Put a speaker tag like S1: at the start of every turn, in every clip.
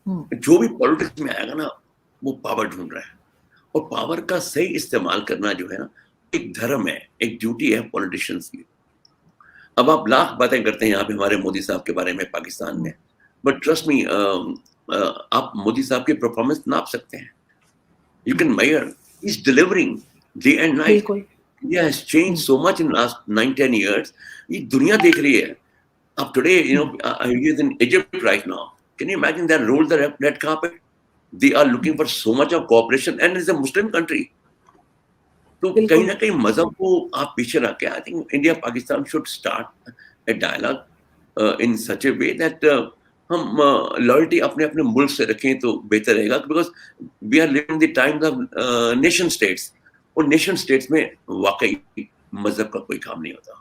S1: जो भी पॉलिटिक्स में आएगा ना, वो पावर ढूंढ रहा है, और पावर का सही इस्तेमाल करना जो है ना, एक धर्म है, एक ड्यूटी है पॉलिटिशियंस की। अब आप लाख बातें करते हैं यहाँ पे हमारे मोदी साहब के बारे में पाकिस्तान में, बट ट्रस्ट मी, आप मोदी साहब की परफॉर्मेंस नाप सकते हैं। You can measure. He's delivering day and night.
S2: बिल्कुल।
S1: India has changed so much in the last 9-10 years. ये दुनिया देख रही है। Up today, he is in Egypt right now. Can you imagine that rolled the red carpet? They are looking for so much of cooperation, and it's a Muslim country. तो कहीं
S2: बिल्कुल।
S1: ना कहीं मजहब को आप पीछे रख के, I think India Pakistan should start a dialogue in such a way that हम लॉयल्टी अपने अपने मुल्क से रखें तो बेहतर रहेगा, because we are living the times of nation states, और नेशन स्टेट्स में वाकई मजहब का कोई काम नहीं होता।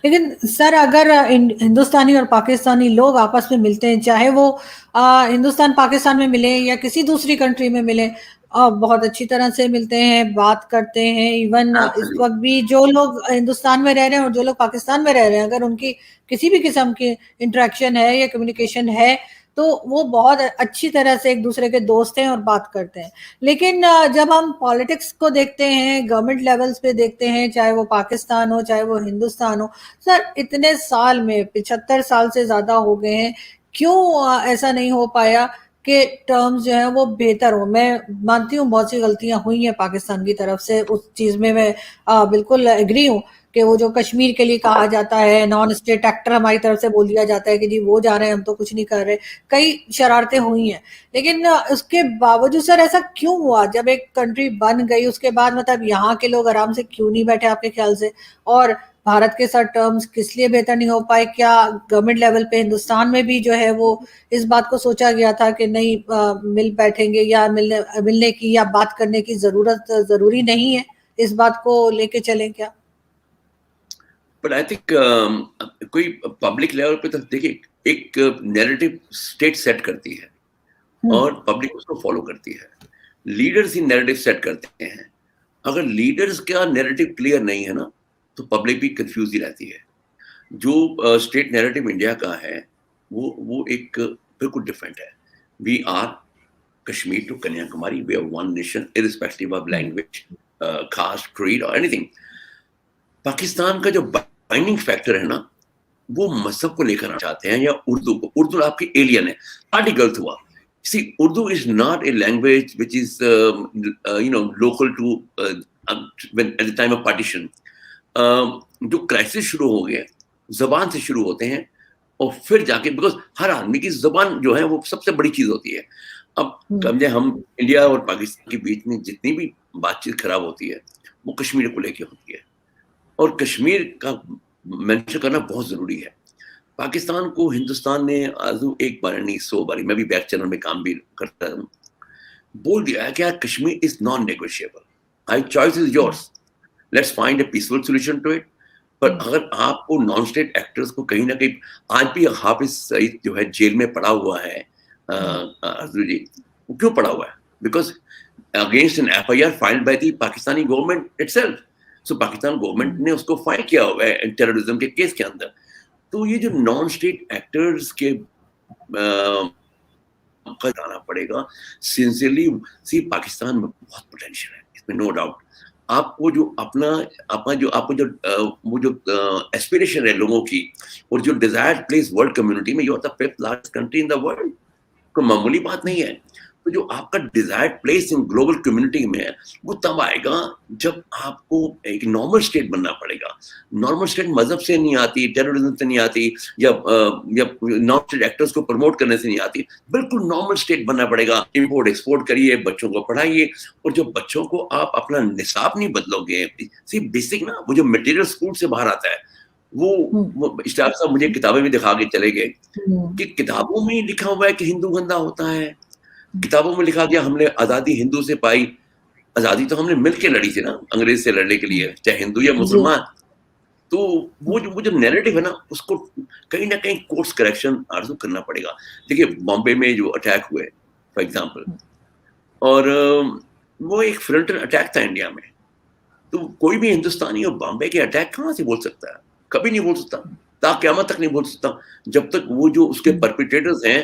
S2: लेकिन सर, अगर हिंदुस्तानी और पाकिस्तानी लोग आपस में मिलते हैं, चाहे वो हिंदुस्तान पाकिस्तान में मिले या किसी दूसरी कंट्री में मिले, बहुत अच्छी तरह से मिलते हैं, बात करते हैं। इवन इस
S1: Absolutely.
S2: वक्त भी जो लोग हिंदुस्तान में रह रहे हैं और जो लोग पाकिस्तान में रह रहे हैं, अगर उनकी किसी भी किस्म की इंटरेक्शन है या कम्युनिकेशन है, तो वो बहुत अच्छी तरह से एक दूसरे के दोस्त हैं और बात करते हैं। लेकिन जब हम पॉलिटिक्स को देखते हैं, गवर्नमेंट लेवल्स पे देखते हैं, चाहे वो पाकिस्तान हो चाहे वो हिंदुस्तान हो, सर इतने साल में 75 साल से ज्यादा हो गए हैं, क्यों ऐसा नहीं हो पाया कि टर्म्स जो है वो बेहतर हो? मैं मानती हूँ बहुत सी गलतियां हुई हैं पाकिस्तान की तरफ से, उस चीज में मैं बिल्कुल एग्री हूँ कि वो जो कश्मीर के लिए कहा जाता है, नॉन स्टेट एक्टर हमारी तरफ से बोल दिया जाता है कि जी वो जा रहे हैं, हम तो कुछ नहीं कर रहे, कई शरारतें हुई हैं। लेकिन उसके बावजूद सर ऐसा क्यों हुआ? जब एक कंट्री बन गई उसके बाद मतलब यहाँ के लोग आराम से क्यों नहीं बैठे आपके ख्याल से? और भारत के साथ टर्म्स किस लिए बेहतर नहीं हो पाए? क्या गवर्नमेंट लेवल पे हिंदुस्तान में भी जो है वो इस बात को सोचा गया था कि नहीं, मिल बैठेंगे या मिलने की या बात करने की जरूरी नहीं है, इस बात को लेके चलें क्या?
S1: बट आई थिंक कोई पब्लिक लेवल पे तो देखिए, एक नैरेटिव स्टेट सेट करती है और पब्लिक उसको फॉलो करती है। लीडर्स ही नैरेटिव सेट करते हैं। अगर लीडर्स का नैरेटिव क्लियर नहीं है ना, तो पब्लिक भी कंफ्यूज ही रहती है। जो स्टेट नैरेटिव इंडिया का है, वो एक बिल्कुल डिफरेंट है। We are Kashmir to Kanyakumari, we are one nation irrespective of language, caste, creed और एनीथिंग। पाकिस्तान का जो बाइंडिंग फैक्टर है ना, वो मजहब को लेकर चाहते हैं या उर्दू को। उर्दू आपकी एलियन है, पार्टी गलत हुआ। See, Urdu is not a language which is, local to when at the time of partition. जो क्राइसिस शुरू हो गया, जबान से शुरू होते हैं और फिर जाके, बिकॉज हर आदमी की जबान जो है वो सबसे बड़ी चीज होती है। अब समझे, हम इंडिया और पाकिस्तान के बीच में जितनी भी बातचीत खराब होती है, वो कश्मीर को लेके होती है, और कश्मीर का मेंशन करना बहुत जरूरी है। पाकिस्तान को हिंदुस्तान ने आजू एक बार नहीं 100 बारी, मैं भी बैक चैनल में काम भी करता हूँ, बोल दिया है कि यार Kashmir is non negotiable, I choice is yours, let's find a peaceful solution to it. पर अगर आपको नॉन स्टेट एक्टर्स को कहीं ना कहीं, आज भी हाफिज सईद जो है जेल में पड़ा हुआ है, अर्जुन जी, वो क्यों पड़ा हुआ है? Because against an FIR filed by the Pakistani government itself. So Pakistan government ने उसको फाइल किया हुआ है टेररिज्म के केस के अंदर। तो ये जो नॉन स्टेट एक्टर्स के बताना पड़ेगा सिंसियरली। सी, पाकिस्तान में बहुत पोटेंशियल है, इसमें नो डाउट। आपको जो आपको जो वो जो एस्पिरेशन है लोगों की, और जो डिजायर्ड प्लेस वर्ल्ड कम्युनिटी में, you are the 5th largest country in the world, कोई मामूली बात नहीं है। तो जो आपका desired place in global community में है, वो तब आएगा जब आपको एक नॉर्मल स्टेट बनना पड़ेगा। नॉर्मल स्टेट मजहब से नहीं आती, टेररिज्म से नहीं आती, या नॉन स्टेट एक्टर्स को प्रमोट करने से नहीं आती। बिल्कुल नॉर्मल स्टेट बनना पड़ेगा। इंपोर्ट एक्सपोर्ट करिए, बच्चों को पढ़ाइए, और जो बच्चों को आप अपना निसाब नहीं बदलोगे, सिर्फ बेसिक ना, वो जो मटेरियल स्कूल से बाहर आता है, वो स्टाफ साहब मुझे किताबें भी दिखा के चले गए कि किताबों में लिखा हुआ है कि हिंदू गंदा होता है। किताबों में लिखा गया हमने आजादी हिंदू से पाई। आजादी तो हमने मिलकर लड़ी थी ना, अंग्रेज से लड़ने के लिए, चाहे हिंदू या मुसलमान। तो वो जो नैरेटिव है ना, उसको कहीं ना कहीं कोर्स करेक्शन आरजू करना पड़ेगा। देखिए, बॉम्बे में जो अटैक हुए फॉर एग्जांपल, और वो एक फ्रंटल अटैक था इंडिया में, तो कोई भी हिंदुस्तानी और बॉम्बे के अटैक कहाँ से बोल सकता है? कभी नहीं बोल सकता, ता क़यामत तक नहीं बोल सकता, जब तक वो जो उसके परपिट्रेटर्स हैं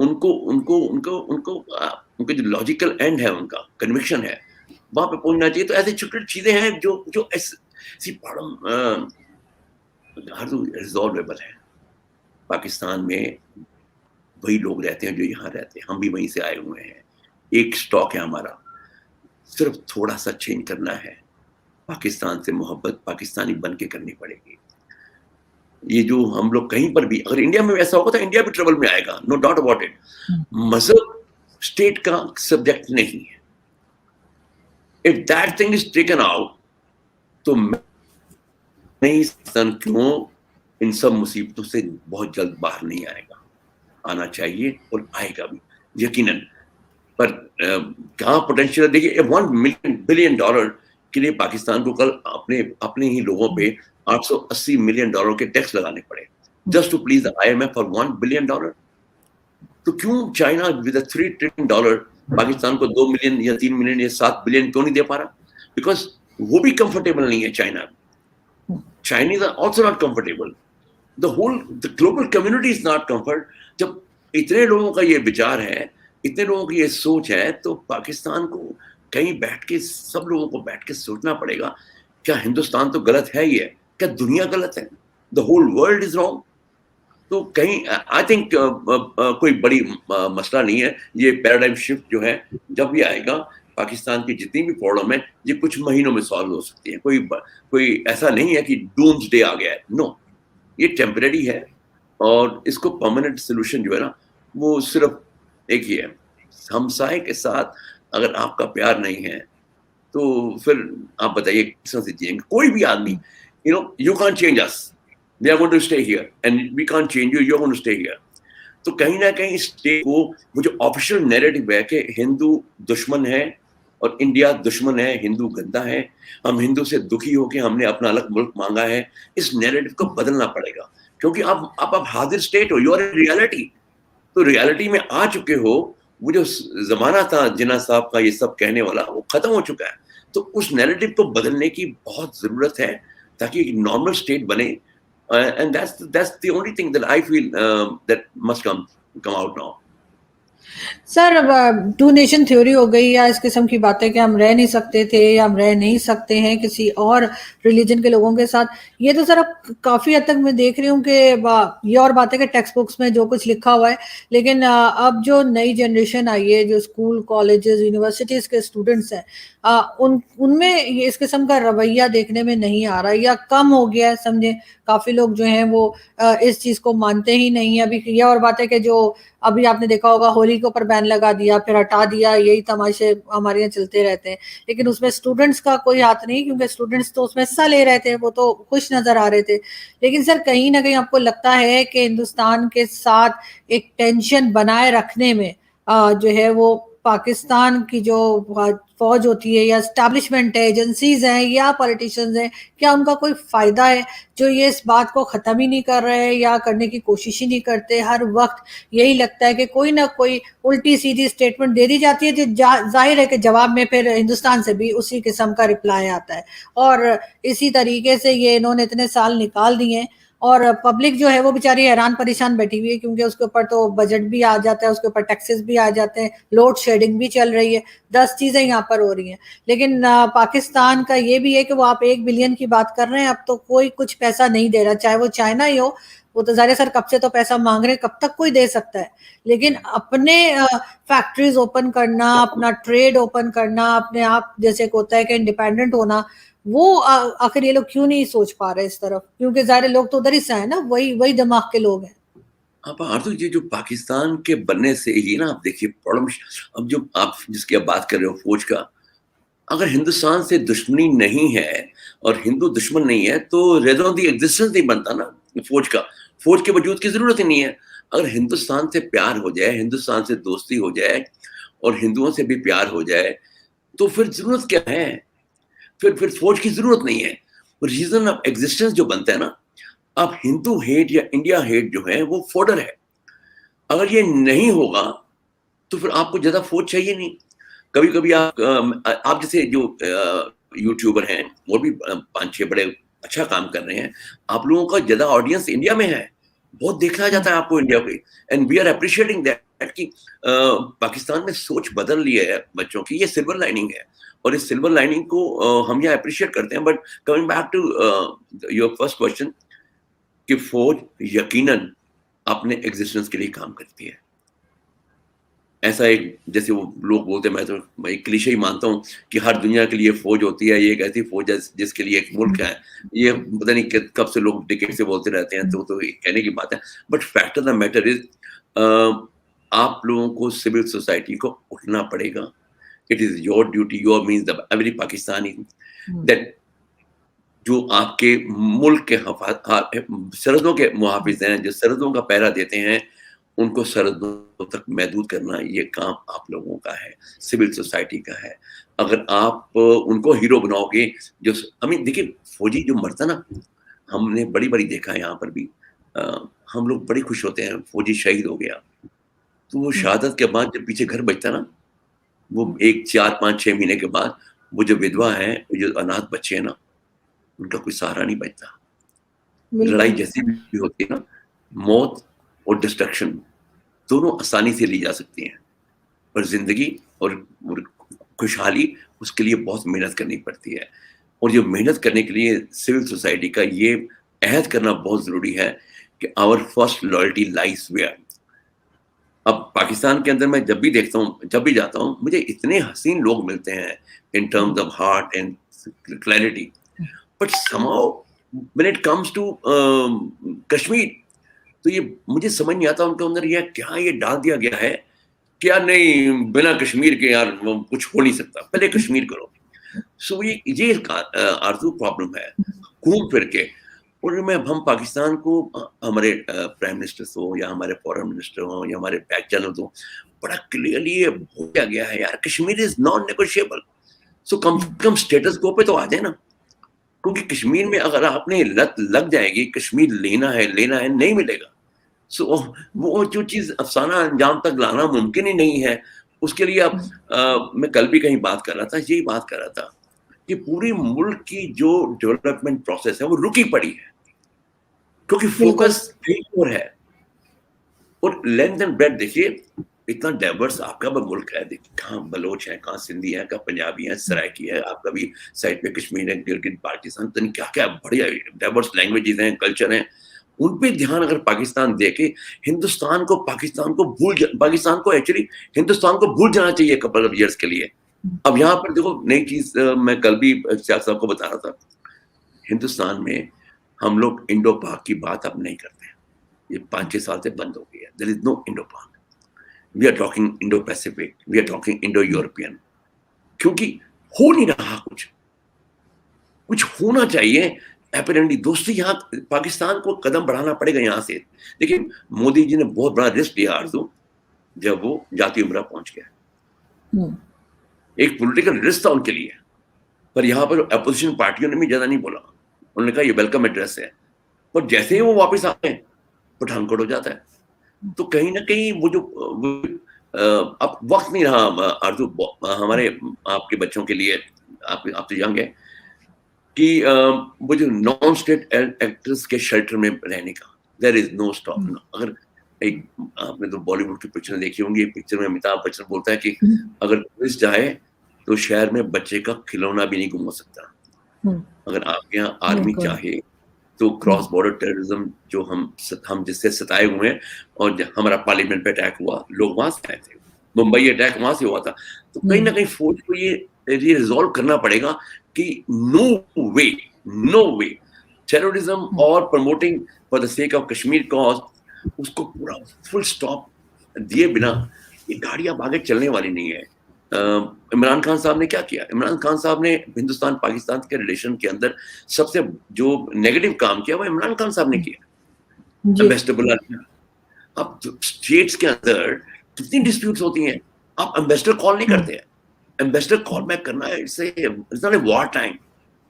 S1: उनको उनको उनको उनको उनका जो लॉजिकल एंड है, उनका कन्विक्शन है, वहां पे पहुंचना चाहिए। तो ऐसी छोटी चीजें हैं जो जो ऐसी प्रॉब्लम रिजॉल्वेबल है। पाकिस्तान में वही लोग रहते हैं जो यहाँ रहते हैं, हम भी वहीं से आए हुए हैं, एक स्टॉक है हमारा, सिर्फ थोड़ा सा चेंज करना है। पाकिस्तान से मोहब्बत पाकिस्तानी बन के करनी पड़ेगी। ये जो हम लोग कहीं पर भी, अगर इंडिया में ऐसा होगा तो इंडिया भी ट्रबल में आएगा, नो डाउट अबाउट इट। मजहब स्टेट का सब्जेक्ट नहीं है। If that thing is taken out, तो नहीं क्यों इन सब मुसीबतों से बहुत जल्द बाहर नहीं आएगा। आना चाहिए और आएगा भी यकीनन। पर कहाँ पोटेंशियल, देखिए $1 बिलियन के लिए पाकिस्तान को कल अपने ही लोगों पे $880 मिलियन के टैक्स लगाने पड़े, just to please the IMF for $1 billion. तो क्यों चाइना विद $3 ट्रिलियन पाकिस्तान को 2 मिलियन या 3 मिलियन या 7 बिलियन क्यों नहीं दे पा रहा? बिकॉज वो भी कंफर्टेबल नहीं है। Chinese are also not comfortable. The global community is not comfort. जब इतने लोगों का ये विचार है, इतने लोगों की ये सोच है, तो पाकिस्तान को कहीं बैठ के, सब लोगों को बैठ के सोचना पड़ेगा, क्या हिंदुस्तान तो गलत है ही है, क्या दुनिया गलत है? The whole world is wrong. तो कहीं आई थिंक कोई बड़ी मसला नहीं है। ये पैराडाइम शिफ्ट जो है जब भी आएगा, पाकिस्तान की जितनी भी प्रॉब्लम है ये कुछ महीनों में सॉल्व हो सकती है। कोई ऐसा नहीं है कि डूम्स डे आ गया है, नो, ये टेम्परेरी है। और इसको परमानेंट सोल्यूशन जो है ना, वो सिर्फ एक ही है, हमसाए के साथ अगर आपका प्यार नहीं है तो फिर आप बताइए किस तरह से जिएंगे? कोई भी आदमी, you can't change us, we are going to stay here and we can't change you, you're going to stay here। तो कहीं ना कहीं स्टेट को वो जो ऑफिशियल नैरेटिव है कि हिंदू दुश्मन है और इंडिया दुश्मन है, हिंदू गंदा है, हम हिंदू से दुखी होकर हमने अपना अलग मुल्क मांगा है, इस नैरेटिव को बदलना पड़ेगा। क्योंकि आप हाजिर स्टेट हो, यू आर रियलिटी। तो रियलिटी में आ चुके हो, वो जो जमाना था जिन्ना साहब का ये सब कहने वाला, वो खत्म हो चुका है। तो उस नैरेटिव को बदलने की बहुत जरूरत है ताकि एक नॉर्मल स्टेट बने। And that's the only thing that I feel that must come out now।
S2: Sir, अब 2 नेशन थ्योरी हो गई या इस किस्म की बातें कि हम रह नहीं सकते थे या हम रह नहीं सकते हैं किसी और रिलीजन के लोगों के साथ, ये तो सर अब काफ़ी हद तक मैं देख रही हूँ कि ये और बातें कि टेक्स्ट बुक्स में जो कुछ लिखा हुआ है, लेकिन अब जो नई जनरेशन आई है, जो स्कूल कॉलेजेस यूनिवर्सिटीज़ के स्टूडेंट्स हैं, उनमें ये इस किस्म का रवैया देखने में नहीं आ रहा या कम हो गया है। समझे, काफ़ी लोग जो हैं वो इस चीज़ को मानते ही नहीं है। अभी ये और बात है कि जो अभी आपने देखा होगा, होली के ऊपर बैन लगा दिया, फिर हटा दिया, यही तमाशे हमारे यहाँ चलते रहते हैं। लेकिन उसमें स्टूडेंट्स का कोई हाथ नहीं, क्योंकि स्टूडेंट्स तो उसमें हिस्सा ले रहे थे, वो तो खुश नजर आ रहे थे। लेकिन सर, कहीं ना कहीं आपको लगता है कि हिंदुस्तान के साथ एक टेंशन बनाए रखने में जो है वो पाकिस्तान की जो फौज होती है या एस्टैब्लिशमेंट है, एजेंसीज हैं या पॉलिटिशियंस हैं, क्या उनका कोई फायदा है जो ये इस बात को ख़त्म ही नहीं कर रहे या करने की कोशिश ही नहीं करते? हर वक्त यही लगता है कि कोई ना कोई उल्टी सीधी स्टेटमेंट दे दी जाती है, जो जाहिर है कि जवाब में फिर हिंदुस्तान से भी उसी किस्म का रिप्लाई आता है। और इसी तरीके से ये इन्होंने इतने साल निकाल दिए हैं और पब्लिक जो है वो बेचारी हैरान परेशान बैठी हुई है, क्योंकि उसके ऊपर तो बजट भी आ जाता है, उसके ऊपर टैक्सेस भी आ जाते हैं, लोड शेडिंग भी चल रही है, 10 चीज़ें यहाँ पर हो रही हैं। लेकिन पाकिस्तान का ये भी है कि वो आप 1 बिलियन की बात कर रहे हैं, अब तो कोई कुछ पैसा नहीं दे रहा, चाहे वो चाइना ही हो, वो तो ज़ाहिर सर कब से तो पैसा मांग रहे हैं, कब तक कोई दे सकता है। लेकिन अपने फैक्ट्रीज ओपन करना, अपना ट्रेड ओपन करना, अपने आप जैसे होता है कि इंडिपेंडेंट होना, वो आखिर ये लोग क्यों नहीं सोच पा रहे इस तरफ? क्योंकि ज़ाहिर लोग तो उधर ही से हैं ना, वही दिमाग के लोग हैं।
S1: तो ये जो पाकिस्तान के बनने से ही ना, आप देखिए प्रॉब्लम। अब जो आप जिसकी आप बात कर रहे हो फौज का, अगर हिंदुस्तान से दुश्मनी नहीं है और हिंदू दुश्मन नहीं है तो रेज़न ऑफ द एग्जिस्टेंस नहीं बनता ना फौज का। फौज के वजूद की जरूरत ही नहीं है। अगर हिंदुस्तान से प्यार हो जाए, हिंदुस्तान से दोस्ती हो जाए और हिंदुओं से भी प्यार हो जाए, तो फिर जरूरत क्या है? फिर फौज की जरूरत नहीं है। रीजन ऑफ एग्जिस्टेंस जो बनता है ना, अब हिंदू हेट या इंडिया हेट जो है वो फॉर्डर है। अगर ये नहीं होगा तो फिर आपको ज्यादा फौज चाहिए नहीं। कभी कभी आप जैसे जो यूट्यूबर हैं वो भी 5-6 बड़े अच्छा काम कर रहे हैं। आप लोगों का ज्यादा ऑडियंस इंडिया में है, बहुत देखा जाता है आपको इंडिया पे, and we are appreciating that. That कि पाकिस्तान में सोच बदल ली है बच्चों की, ये सिल्वर लाइनिंग है और इस सिल्वर लाइनिंग को हम यहाँ अप्रिशिएट करते हैं। But coming back to your first question कि फौज यकीनन अपने एग्जिस्टेंस के लिए काम करती है। ऐसा एक जैसे वो लोग बोलते हैं, मैं एक क्लीशे ही मानता हूँ कि हर दुनिया के लिए फौज होती है, ये एक ऐसी फौज है जिसके लिए एक मुल्क है। ये पता नहीं कब से लोग डिकेड से बोलते रहते हैं, तो कहने की बात है। But fact of the matter is आप लोगों को सिविल सोसाइटी को उठना पड़ेगा। It is your duty, your means the every Pakistani that जो आपके मुल्क के सरहदों के मुहाफिज हैं, जो सरहदों का पहरा देते हैं, उनको सरहदों तक महदूद करना, ये काम आप लोगों का है, सिविल सोसाइटी का है। अगर आप उनको हीरो बनाओगे, जो देखिए फौजी जो मरता ना, हमने बड़ी देखा है यहाँ पर भी, हम लोग बड़े खुश होते हैं फौजी शहीद हो गया, तो वो शहादत के बाद जब पीछे घर बचता ना, वो 1 4 5 6 महीने के बाद वो जो विधवा है, जो अनाथ बच्चे हैं ना, उनका कोई सहारा नहीं बचता। लड़ाई जैसी भी होती है ना, मौत और डिस्ट्रक्शन दोनों आसानी से ली जा सकती हैं, पर जिंदगी और खुशहाली उसके लिए बहुत मेहनत करनी पड़ती है। और जो मेहनत करने के लिए सिविल सोसाइटी का ये अहद करना बहुत जरूरी है कि our first loyalty lies where. अब पाकिस्तान के अंदर मैं जब भी देखता हूँ, जब भी जाता हूँ, मुझे इतने हसीन लोग मिलते हैं in terms of heart and clarity, but somehow when it comes to Kashmir, तो ये मुझे समझ नहीं आता उनके अंदर ये डाल दिया गया है क्या, नहीं बिना कश्मीर के यार कुछ हो नहीं सकता, पहले कश्मीर करो। सो ये आरज़ू प्रॉब्लम है घूम फिर के। और हम पाकिस्तान को हमारे प्राइम मिनिस्टर हो या हमारे फॉरेन मिनिस्टर हो या हमारे बैक चैनल हो, बड़ा क्लियरली ये बोला गया है यार, कश्मीर इज नॉन नेगोशिएबल। सो कम से कम स्टेटस को पे तो आ जाए ना, क्योंकि कश्मीर में अगर आपने लत लग जाएगी, कश्मीर लेना है नहीं मिलेगा। सो वो जो चीज अफसाना अंजाम तक लाना मुमकिन ही नहीं है। उसके लिए अब मैं कल भी कहीं बात कर रहा था, यही बात कर रहा था कि पूरी मुल्क की जो डेवलपमेंट प्रोसेस है वो रुकी पड़ी है, क्योंकि फोकस कहीं और है। और लेंथ एंड ब्रेड देखिए, इतना डाइवर्स आपका मुल्क है, देखिए कहाँ बलोच है, कहाँ सिंधी है, कहाँ पंजाबी है, सराइकी है, आपका भी साइड पे कश्मीर है, गिलगित बाल्टिस्तान, तो क्या क्या बढ़िया डाइवर्स लैंग्वेजेस हैं, कल्चर हैं। उन पे ध्यान अगर पाकिस्तान दे के पाकिस्तान को एक्चुअली हिंदुस्तान को भूल जाना चाहिए कपल ऑफ ईयर्स के लिए। अब यहाँ पर देखो नई चीज, मैं कल भी सियासत साहब को बता रहा था, हिंदुस्तान में हम लोग इंडो पाक की बात अब नहीं करते, ये 5-6 साल से बंद हो गई है। There is no Indo Pak, we are talking Indo Pacific, we are talking Indo European, क्योंकि हो नहीं रहा, कुछ होना चाहिए। अपरेंटली दोस्ती यहाँ पाकिस्तान को कदम बढ़ाना पड़ेगा यहाँ से। देखिए मोदी जी ने बहुत बड़ा रिस्क लिया आरज़ू, जब वो जाती उम्रा पहुंच गया, एक पॉलिटिकल रिस्क था उनके लिए। पर यहाँ पर अपोजिशन पार्टियों ने भी ज्यादा नहीं बोला, उन्होंने कहा ये वेलकम एड्रेस है, पर जैसे ही वो वापस आते हैं पठानकोट हो जाता है। तो कहीं ना कहीं वो जो अब वक्त नहीं रहा आरज़ू हमारे आपके बच्चों के लिए, आप तो यंग है, कि वो जो नॉन स्टेट एक्टर्स के शेल्टर में रहने का, देयर इज नो स्टॉप। अगर एक आपने तो बॉलीवुड की पिक्चर देखी होंगी, पिक्चर में अमिताभ बच्चन बोलता है कि अगर पुलिस जाए तो शहर में बच्चे का खिलौना भी नहीं घुमा सकता। अगर आपके यहाँ आर्मी चाहे तो क्रॉस बॉर्डर टेररिज्म जो हम जिससे सताए हुए हैं, और हमारा पार्लियामेंट पे अटैक हुआ, लोग वहां से आए थे, मुंबई अटैक वहां से हुआ था, तो कहीं ना कहीं फौज को ये रिजॉल्व करना पड़ेगा कि नो वे टेररिज्म और promoting for the sake of Kashmir cause, उसको पूरा फुल स्टॉप दिए बिना ये गाड़ी अब आगे चलने वाली नहीं है। इमरान खान साहब ने क्या किया? इमरान खान साहब ने हिंदुस्तान पाकिस्तान के रिलेशन के अंदर सबसे जो नेगेटिव काम किया वो इमरान खान साहब ने किया। एम्बेसडर बुला लिया। अब स्टेट्स के अंदर कितनी डिस्प्यूट्स होती हैं, आप एम्बेसडर कॉल नहीं करते हैं। एम्बेसडर कॉल बैक करना है, it's not a war time.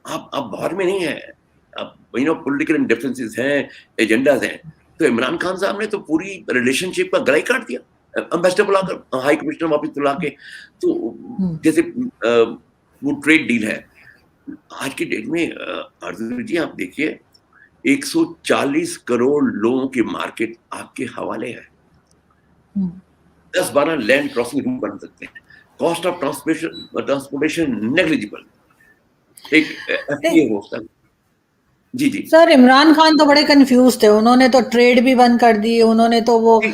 S1: आप बाहर में नहीं है, आप पॉलिटिकल डिफरेंसेस हैं, एजेंडाज हैं। तो इमरान खान साहब ने तो पूरी रिलेशनशिप का गला ही काट दिया, एम्बेसडर बुलाकर, हाई कमिश्नर वापस बुला के। तो जैसे वो ट्रेड डील है आज की डेट में, आरज़ू जी आप देखिए 140 करोड़ लोगों की मार्केट आपके हवाले है। 10-12 लैंड क्रॉसिंग रूट बन सकते हैं, कॉस्ट ऑफ ट्रांसपोर्टेशन नेग्लिजिबल, एक
S2: नहीं,
S1: एफटीए हो सकता है। जी जी
S2: सर इमरान खान तो बड़े कंफ्यूज थे, उन्होंने तो ट्रेड भी बंद कर दी, उन्होंने तो वो
S1: जी।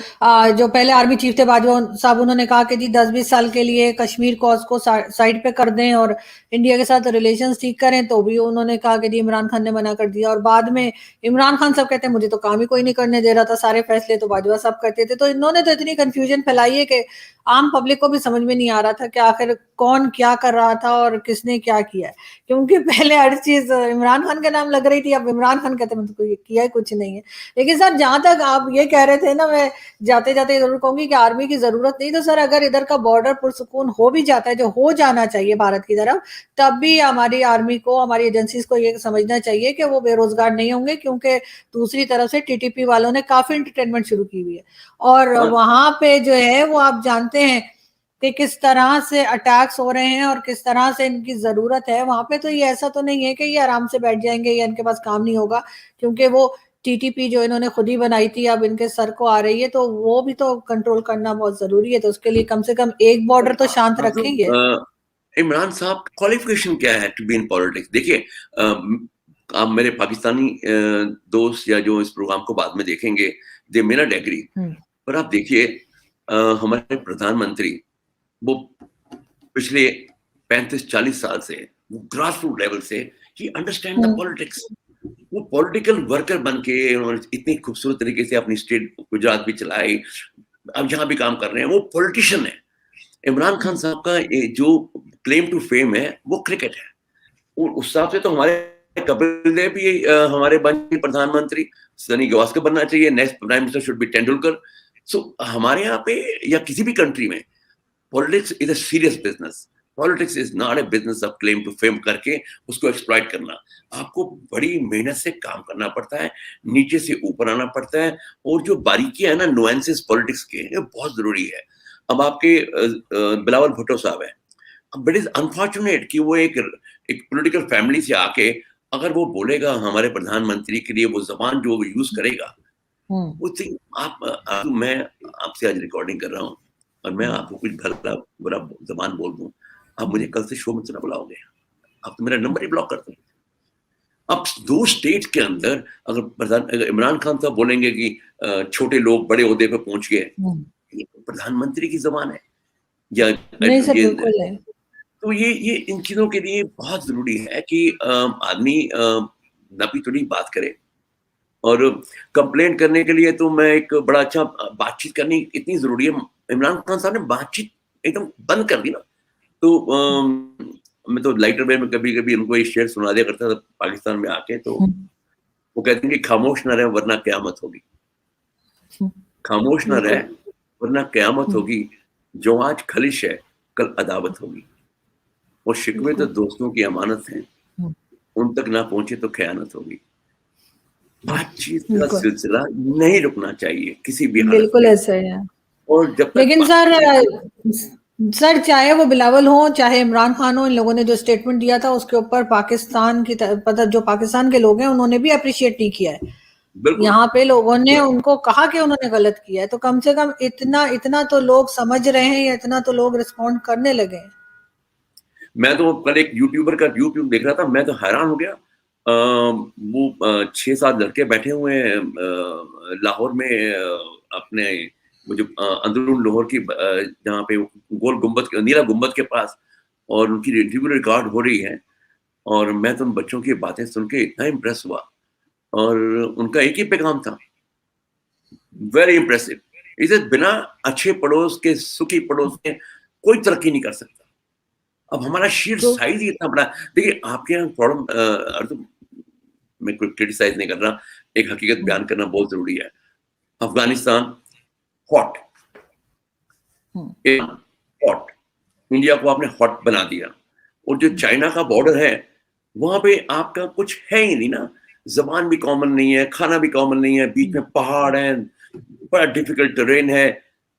S2: जो पहले आर्मी चीफ थे बाजवा साहब, उन्होंने कहा कि जी 10-20 साल के लिए कश्मीर कॉज को साइड पे कर दें और इंडिया के साथ रिलेशंस ठीक करें, तो भी उन्होंने कहा कि जी इमरान खान ने मना कर दिया। और बाद में इमरान खान साहब कहते हैं मुझे तो काम ही कोई नहीं करने दे रहा था, सारे फैसले तो बाजवा साहब करते थे। तो इन्होंने तो इतनी कंफ्यूजन फैलाई है कि आम पब्लिक को भी समझ में नहीं आ रहा था कि आखिर कौन क्या कर रहा था और किसने क्या किया है, क्योंकि पहले हर चीज इमरान खान के नाम लग रही थी, अब इमरान खान कहते हैं तो ये किया है कुछ नहीं है। लेकिन सर जहां तक आप ये कह रहे थे ना, मैं जाते जाते जरूर कहूंगी कि आर्मी की जरूरत नहीं, तो सर अगर इधर का बॉर्डर पुरसुकून हो भी जाता है, जो हो जाना चाहिए भारत की तरफ, तब भी हमारी आर्मी को, हमारी एजेंसीज को ये समझना चाहिए कि वो बेरोजगार नहीं होंगे, क्योंकि दूसरी तरफ से टीटीपी वालों ने काफी एंटरटेनमेंट शुरू की हुई है। और
S1: हाँ,
S2: वहां पे जो है वो आप जानते हैं कि किस तरह से अटैक्स हो रहे हैं और किस तरह से इनकी जरूरत है वहां पे। तो ये ऐसा तो नहीं है कि ये आराम से बैठ जाएंगे या इनके पास काम नहीं होगा, क्योंकि वो टीटीपी जो इन्होंने खुद ही बनाई थी अब इनके सर को आ रही है, तो वो भी तो कंट्रोल करना बहुत जरूरी है। तो उसके लिए कम से कम एक बॉर्डर तो शांत रखेंगे।
S1: इमरान साहब क्वालिफिकेशन क्या है टू बी इन पॉलिटिक्स? देखिए, आप मेरे पाकिस्तानी दोस्त या जो इस प्रोग्राम को बाद में देखेंगे, दे मे नॉट एग्री, पर आप देखिए हमारे प्रधानमंत्री वो पिछले 35-40 साल से वो ग्रास रूट लेवल से ही अंडरस्टैंड द पॉलिटिक्स। वो पॉलिटिकल वर्कर बन के उन्होंने इतनी खूबसूरत तरीके से अपनी स्टेट गुजरात भी चलाई, अब जहां भी काम कर रहे हैं वो पॉलिटिशियन है। इमरान खान साहब का जो क्लेम टू फेम है वो क्रिकेट है। और उस हिसाब से तो हमारे कपिल देव भी हमारे बने प्रधानमंत्री, सनी गावस्कर बनना चाहिए, next prime minister should be Tendulkar. So हमारे यहाँ पे या किसी भी कंट्री में politics is a serious business. Politics is not a business of claim to fame करके उसको एक्सप्लॉइट करना। आपको बड़ी मेहनत से काम करना पड़ता है, नीचे से ऊपर आना पड़ता है, और जो बारीकियां है ना, नुएंसेस पॉलिटिक्स के, ये बहुत जरूरी है। अब आपके बिलावल भुट्टो साहब है, बट इज अनफॉर्चुनेट कि वो एक पॉलिटिकल फैमिली से आके अगर वो बोलेगा हमारे प्रधानमंत्री के लिए, वो जबान जो यूज करेगा, वो थिंक मैं आपसे आज रिकॉर्डिंग कर रहा हूँ और मैं आपको कुछ भला बुरा जबान बोल दूं, आप मुझे कल से शो में चला बुलाओगे, आप तो मेरा नंबर ही ब्लॉक कर दो। अब 2 स्टेट के अंदर अगर इमरान खान साहब बोलेंगे कि छोटे लोग बड़े ओहदे पे पहुंच गए, ये प्रधानमंत्री की जबान है या
S2: नहीं सर, बिल्कुल नहीं।
S1: तो ये इन चीजों के लिए बहुत जरूरी है कि आदमी नपी तुड़ी बात करे। और कंप्लेंट करने के लिए तो मैं एक बड़ा अच्छा बातचीत करनी इतनी जरूरी है। इमरान खान साहब ने बातचीत एकदम बंद कर दी ना, तो मैं तो लाइटर वे में कभी कभी उनको ये शेर सुना दिया करता था पाकिस्तान में आके, तो वो कहते हैं कि खामोश ना रहे वरना क्यामत होगी, खामोश ना रहे वरना क्यामत होगी, जो आज खलिश है कल अदावत होगी, और शिकवे तो दोस्तों की अमानत हैं, उन तक ना पहुंचे तो खयानत होगी। बातचीत का सिलसिला नहीं रुकना चाहिए किसी भी हालत
S2: बिल्कुल
S1: में।
S2: ऐसा है।
S1: और जब तक
S2: लेकिन सर चाहे वो बिलावल हो चाहे इमरान खान हो, इन लोगों ने जो स्टेटमेंट दिया था उसके ऊपर पाकिस्तान की जो पाकिस्तान के लोग हैं उन्होंने भी अप्रिशिएट नहीं किया है। यहाँ पे लोगों ने उनको कहा कि उन्होंने गलत किया है, तो कम से कम इतना तो लोग समझ रहे हैं या इतना तो लोग रिस्पॉन्ड करने लगे हैं।
S1: मैं तो कल एक यूट्यूबर का यूट्यूब देख रहा था, मैं तो हैरान हो गया। वो 6-7 लड़के बैठे हुए हैं लाहौर में, अपने वो जो अंदरून लाहौर की जहाँ पे गोल गुम्बद, नीला गुम्बद के पास, और उनकी इंटरव्यू रिकॉर्ड हो रही है। और मैं तो उन बच्चों की बातें सुन के इतना इम्प्रेस हुआ, और उनका एक ही पैगाम था, वेरी इंप्रेसिव। इसे बिना अच्छे पड़ोस के सुखी पड़ोस के कोई तरक्की नहीं कर सकता। अब हमारा शीर साइज ही इतना बड़ा। देखिए आपके यहाँ प्रॉब्लम, मैं कोई क्रिटिसाइज नहीं कर रहा, एक हकीकत बयान करना बहुत जरूरी है। अफगानिस्तान हॉट, हॉट, इंडिया को आपने हॉट बना दिया, और जो चाइना का बॉर्डर है वहां पे आपका कुछ है ही नहीं ना, जबान भी कॉमन नहीं है, खाना भी कॉमन नहीं है, बीच में पहाड़ है, बड़ा डिफिकल्ट टेरेन है,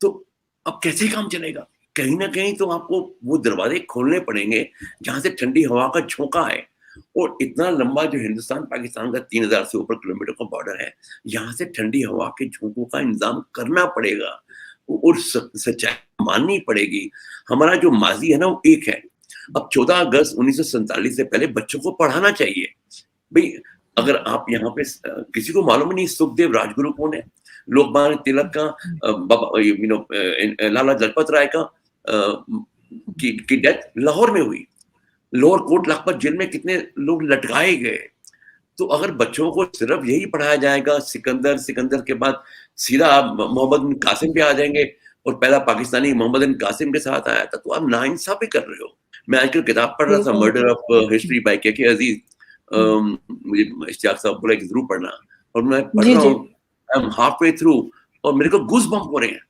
S1: तो अब कैसे काम चलेगा? कहीं ना कहीं तो आपको वो दरवाजे खोलने पड़ेंगे जहां से ठंडी हवा का झोंका है। और इतना लंबा जो हिंदुस्तान पाकिस्तान का 3000 से ऊपर किलोमीटर का बॉर्डर है, यहाँ से ठंडी हवा के झोंकों का इंतजाम करना पड़ेगा। और सच्चाई माननी पड़ेगी। हमारा जो माजी है ना वो एक है। अब 14 अगस्त 1947 से पहले बच्चों को पढ़ाना चाहिए। भाई अगर आप यहाँ पे किसी को मालूम नहीं सुखदेव राजगुरु कौन है, लोकमान्य तिलक का लाला लजपत राय का की डेथ लाहौर में हुई, लोअर कोट लखपत जेल में कितने लोग लटकाए गए। तो अगर बच्चों को सिर्फ यही पढ़ाया जाएगा, सिकंदर के बाद सीधा आप मोहम्मद बिन कासिम पे आ जाएंगे और पहला पाकिस्तानी मोहम्मद बिन कासिम के साथ आया था, तो आप नाइंसाफी कर रहे हो। मैं आजकल किताब पढ़ रहा था, मर्डर ऑफ हिस्ट्री बाय के अजीज, मुझे इश्तियाक साहब बोला कि जरूर पढ़ना, और मैं पढ़ रहा हूँ, I am half way through, और मेरे को गूज़ बम्प हो रहे हैं।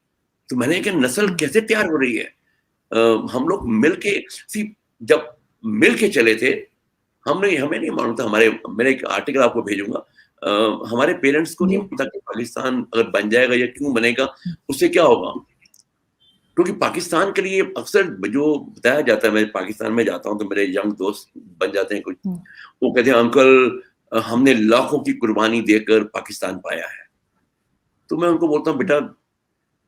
S1: तो मैंने कहा नस्ल कैसे तैयार हो रही है। हम लोग मिलके जब मिलके चले थे, हमें नहीं मालूम था, मेरे एक आर्टिकल आपको भेजूंगा, हमारे पेरेंट्स को नहीं पता कि पाकिस्तान अगर बन जाएगा या क्यों बनेगा, उससे क्या होगा। क्योंकि पाकिस्तान के लिए अक्सर जो बताया जाता है, मैं पाकिस्तान में जाता हूँ तो मेरे यंग दोस्त बन जाते हैं कुछ, वो कहते हैं अंकल हमने लाखों की कुर्बानी देकर पाकिस्तान पाया है। तो मैं उनको बोलता हूँ बेटा,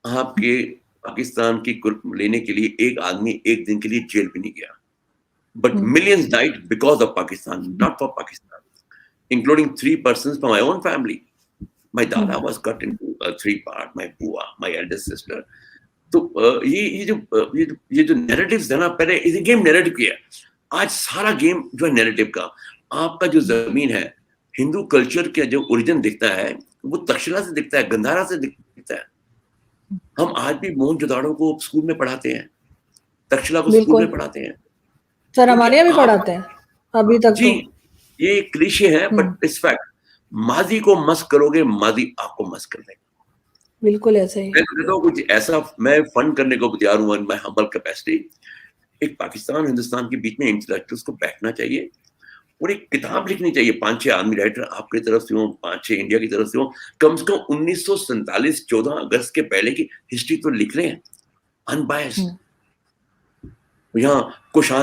S1: आपके पाकिस्तान की लेने के लिए एक आदमी एक दिन के लिए जेल भी नहीं गया, but millions died because of Pakistan, not for Pakistan, including 3 persons from my own family. My dada was cut into 3 parts, my bua, my eldest sister. तो ये जो नैरेटिव्स है ना, पहले इस गेम नैरेटिव की है, आज सारा गेम जो है नैरेटिव का। आपका जो जमीन है, हिंदू कल्चर का जो ओरिजिन दिखता है वो तक्षशिला से दिखता है, गंधारा से दिखता है। हम आज भी मोहनजोदाड़ो को स्कूल में पढ़ाते हैं, तक्षशिला को स्कूल में पढ़ाते हैं,
S2: सर हमारे यहाँ भी पढ़ाते हैं अभी तक।
S1: जी, तो ये क्लीशे है बट इट्स फैक्ट। माजी को मस्क करोगे, माजी आपको मस्क कर देगा।
S2: बिल्कुल ऐसे ही।
S1: मैं तो कहता हूँ कुछ ऐसा मैं फंड करने को तैयार हूँ इन माय हम्बल कैपेसिटी। एक पाकिस्तान हिंदुस्तान के बीच में इंटेलेक्चुअल्स को बैठना चाहिए और एक किताब लिखनी चाहिए। 5-6 आर्मी राइटर आपकी तरफ से हो, 5-6 इंडिया की तरफ से हो, कम से कम 1947 14 अगस्त के पहले की हिस्ट्री तो लिख रहे हैं अनबायस्ड। यहाँ कुशाण